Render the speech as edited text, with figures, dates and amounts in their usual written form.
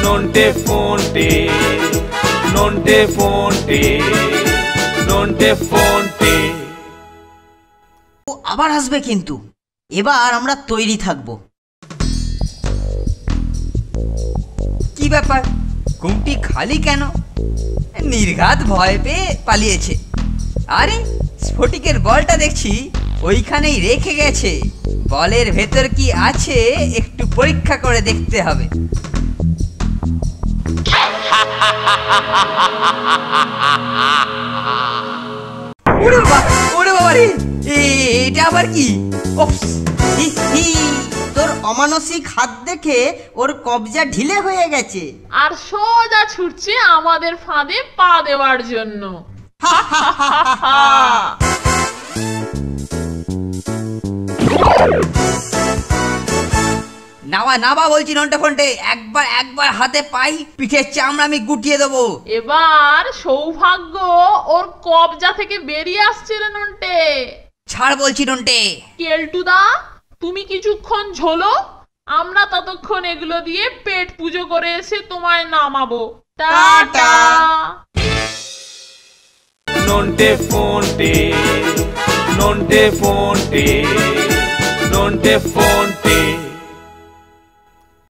নন্টে ফোনটে, নন্টে ফোনটে, নন্টে ফোনটে। ও আবার আসবে কিন্তু, এবার আমরা তৈরি থাকবো। কি ব্যাপার, ঘুমটি খালি কেন? নির্ঘাত ভয় পেয়ে পালিয়েছে। আরে স্ফটিকের বলটা দেখছি ওইখানেই রেখে গেছে। বলের ভেতর কি আছে একটু পরীক্ষা করে দেখতে হবে। ওরে বাবা রে, এটা আবার কি? হি হি, তোর অমানসিক হাত দেখে ওর কবজা ঢিলে হয়ে গেছে। আর সোজা ছুটছে আমাদের ফাঁদে পা দেওয়ার জন্য। নাবা নাবা বলছি নন্টে ফন্টে, একবার একবার হাতে পাই, পিঠের চামড়া আমি গুটিয়ে দেবো। এবার সৌভাগ্য ওর কবজা থেকে বেরিয়ে আসছে রে নন্টে। ছাড় বলছি নন্টে। কেলটুদা, তুমি কিছুক্ষণ ঝোলো, আমরা ততক্ষণ এগুলো দিয়ে পেট পুজো করে এসে তোমায় নামাবো। টাটা। নন্টে ফোনটে, নন্টে ফোনটে, নন্টে ফোনটে।